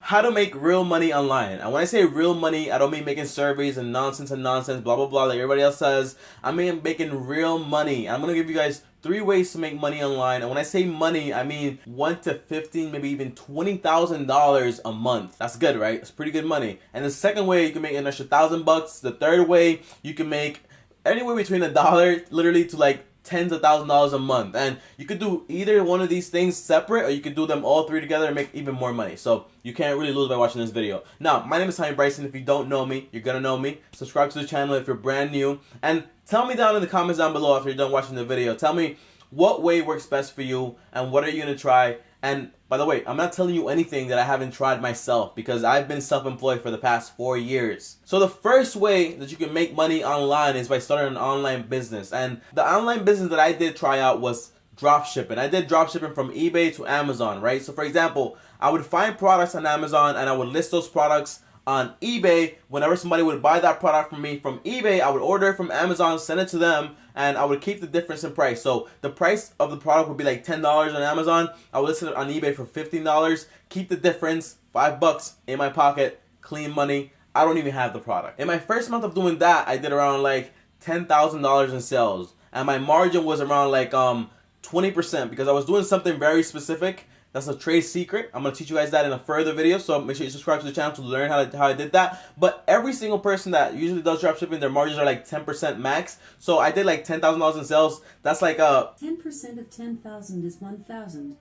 how to make real money online. And when I say real money, I don't mean making surveys and nonsense, blah, blah, blah, like everybody else says. I mean making real money. I'm going to give you guys 3 ways to make money online. And when I say money, I mean $1 to $15, maybe even $20,000 a month. That's good, right? It's pretty good money. And the second way, you can make an extra $1,000. The third way, you can make anywhere between $1 literally to like tens of thousands of dollars a month. And you could do either one of these things separate, or you could do them all 3 together and make even more money. So you can't really lose by watching this video. Now, my name is TommyBryson. If you don't know me, you're gonna know me. Subscribe to the channel if you're brand new, and tell me down in the comments down below after you're done watching the video. Tell me what way works best for you and what are you gonna try. And by the way, I'm not telling you anything that I haven't tried myself, because I've been self-employed for the past 4 years. So the first way that you can make money online is by starting an online business. And the online business that I did try out was dropshipping. I did dropshipping from eBay to Amazon, right? So for example, I would find products on Amazon and I would list those products on eBay. Whenever somebody would buy that product from me from eBay, I would order it from Amazon, send it to them, and I would keep the difference in price. So the price of the product would be like $10 on Amazon. I would list it on eBay for $15, keep the difference, $5 in my pocket, clean money. I don't even have the product. In my first month of doing that, I did around like $10,000 in sales, and my margin was around like 20%, because I was doing something very specific. That's a trade secret. I'm going to teach you guys that in a further video, so make sure you subscribe to the channel to learn how I did that. But every single person that usually does dropshipping, their margins are like 10% max. So I did like $10,000 in sales. That's like 10% of 10,000 is 1,000.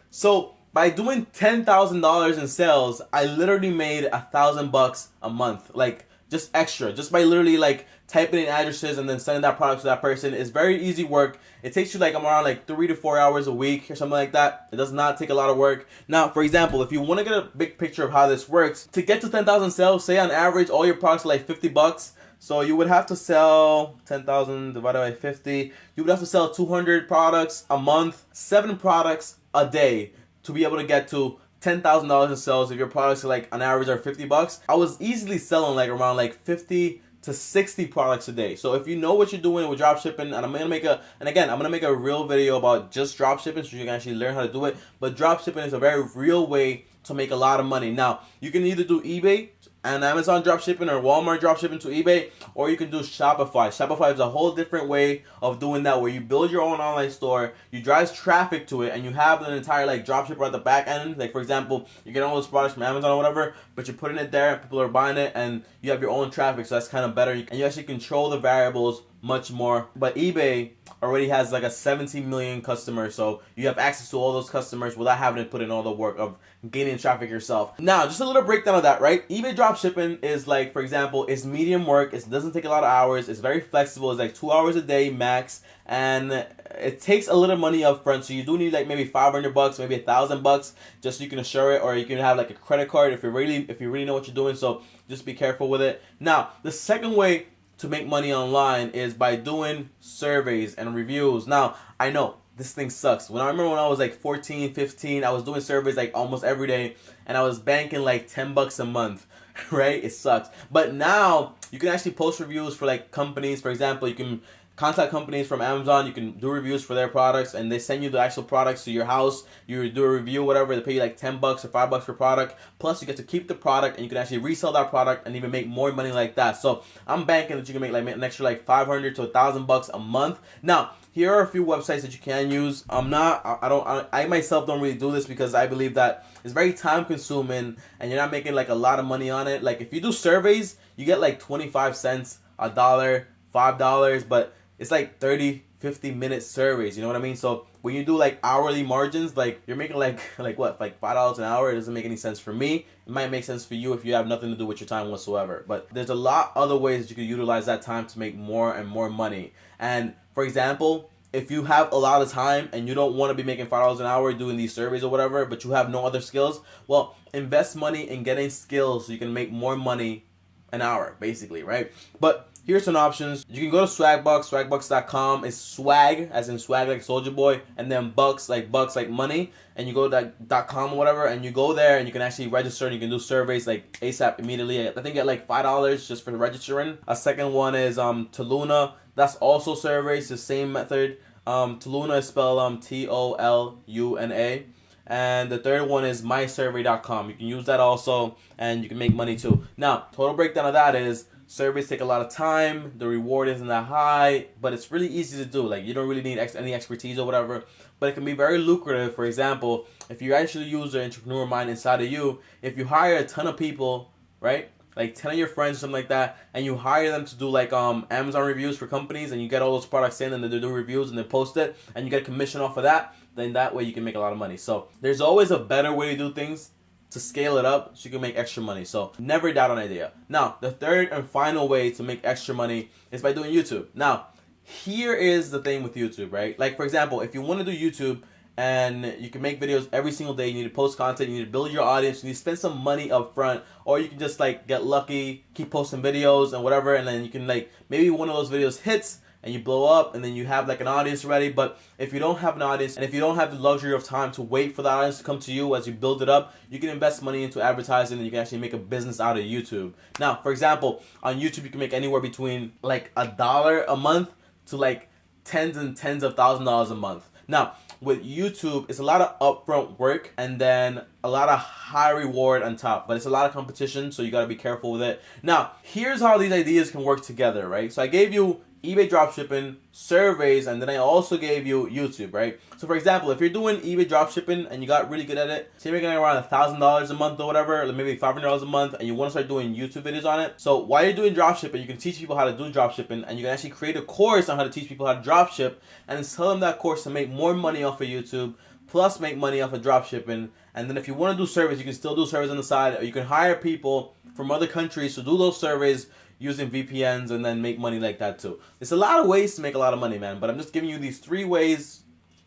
So by doing $10,000 in sales, I literally made $1,000 a month. Like just extra, just by literally like typing in addresses and then sending that product to that person. It's very easy work. It takes you like around like 3 to 4 hours a week or something like that. It does not take a lot of work. Now, for example, if you want to get a big picture of how this works, to get to 10,000 sales, say on average all your products are like $50. So you would have to sell 10,000 divided by 50. You would have to sell 200 products a month, 7 products a day to be able to get to $10,000 in sales. If your products are like on average are $50, I was easily selling like around like 50 to 60 products a day. So if you know what you're doing with dropshipping, and I'm gonna make a real video about just dropshipping so you can actually learn how to do it. But dropshipping is a very real way to make a lot of money. Now, you can either do eBay and Amazon dropshipping or Walmart dropshipping to eBay, or you can do Shopify. Shopify is a whole different way of doing that, where you build your own online store, you drive traffic to it, and you have an entire like dropshipper at the back end. Like for example, you get all those products from Amazon or whatever, but you're putting it there, people are buying it, and you have your own traffic, so that's kind of better. And you actually control the variables much more. But eBay already has like a 17 million customers, so you have access to all those customers without having to put in all the work of gaining traffic yourself. Now, just a little breakdown of that, right? eBay dropshipping is like, for example, it's medium work. It doesn't take a lot of hours. It's very flexible. It's like 2 hours a day max, and it takes a little money up front. So you do need like maybe $500, maybe $1,000, just so you can assure it, or you can have like a credit card if you really know what you're doing. So just be careful with it. Now, the second way to make money online is by doing surveys and reviews. Now, I know this thing sucks. I remember when I was like 14, 15, I was doing surveys like almost every day, and I was banking like $10 a month, right? It sucks. But now you can actually post reviews for like companies. For example, you can contact companies from Amazon. You can do reviews for their products, and they send you the actual products to your house. You do a review, whatever. They pay you like $10 or $5 per product. Plus, you get to keep the product, and you can actually resell that product and even make more money like that. So I'm banking that you can make like an extra like $500 to $1,000 a month. Now, here are a few websites that you can use. I myself don't really do this because I believe that it's very time consuming and you're not making like a lot of money on it. Like if you do surveys, you get like 25 cents, $1, $5, but it's like 30, 50-minute surveys, you know what I mean? So when you do like hourly margins, like you're making like what, like $5 an hour. It doesn't make any sense for me. It might make sense for you if you have nothing to do with your time whatsoever. But there's a lot other ways that you can utilize that time to make more and more money. And for example, if you have a lot of time and you don't want to be making $5 an hour doing these surveys or whatever, but you have no other skills, well, invest money in getting skills so you can make more money an hour, basically, right? But here's some options. You can go to Swagbucks. Swagbucks.com is swag, as in swag like Soldier Boy, and then bucks like money. And you go to .com or whatever, and you go there, and you can actually register, and you can do surveys like ASAP immediately. I think you get like $5 just for registering. A second one is Toluna. That's also surveys, the same method. Toluna is spelled Toluna. And the third one is mysurvey.com. You can use that also, and you can make money too. Now, total breakdown of that is surveys take a lot of time. The reward isn't that high, but it's really easy to do. Like, you don't really need any expertise or whatever, but it can be very lucrative. For example, if you actually use the entrepreneur mind inside of you, if you hire a ton of people, right? Like 10 of your friends, something like that, and you hire them to do like Amazon reviews for companies, and you get all those products in, and they do reviews, and they post it, and you get a commission off of that, then that way you can make a lot of money. So there's always a better way to do things to scale it up so you can make extra money. So never doubt an idea. Now, the third and final way to make extra money is by doing YouTube. Now, here is the thing with YouTube, right? Like, for example, if you want to do YouTube, and you can make videos every single day, you need to post content, you need to build your audience, you need to spend some money up front, or you can just like get lucky, keep posting videos and whatever, and then you can like, maybe one of those videos hits and you blow up, and then you have like an audience ready. But if you don't have an audience, and if you don't have the luxury of time to wait for the audience to come to you as you build it up, you can invest money into advertising, and you can actually make a business out of YouTube. Now, for example, on YouTube you can make anywhere between like $1 a month to like tens and tens of $1,000s a month. Now, with YouTube, it's a lot of upfront work and then a lot of high reward on top, but it's a lot of competition, so you got to be careful with it. Now, here's how these ideas can work together, right? So I gave you eBay dropshipping, surveys, and then I also gave you YouTube, right? So for example, if you're doing eBay dropshipping and you got really good at it, say you're getting around $1,000 a month or whatever, or maybe $500 a month, and you want to start doing YouTube videos on it. So while you're doing dropshipping, you can teach people how to do dropshipping, and you can actually create a course on how to teach people how to dropship, and sell them that course to make more money off of YouTube, plus make money off of dropshipping. And then if you want to do surveys, you can still do surveys on the side, or you can hire people from other countries to do those surveys using VPNs and then make money like that too. There's a lot of ways to make a lot of money, man, but I'm just giving you these three ways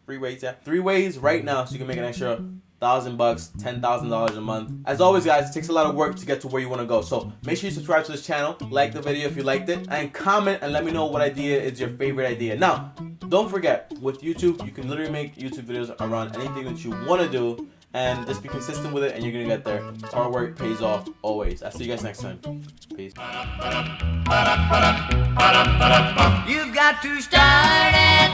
right now so you can make an extra $1,000, $10,000 a month. As always, guys, it takes a lot of work to get to where you want to go. So make sure you subscribe to this channel, like the video if you liked it, and comment and let me know what idea is your favorite idea. Now, don't forget, with YouTube, you can literally make YouTube videos around anything that you want to do, and just be consistent with it, and you're gonna get there. Hard work pays off always. I'll see you guys next time. Peace. You've got to start it.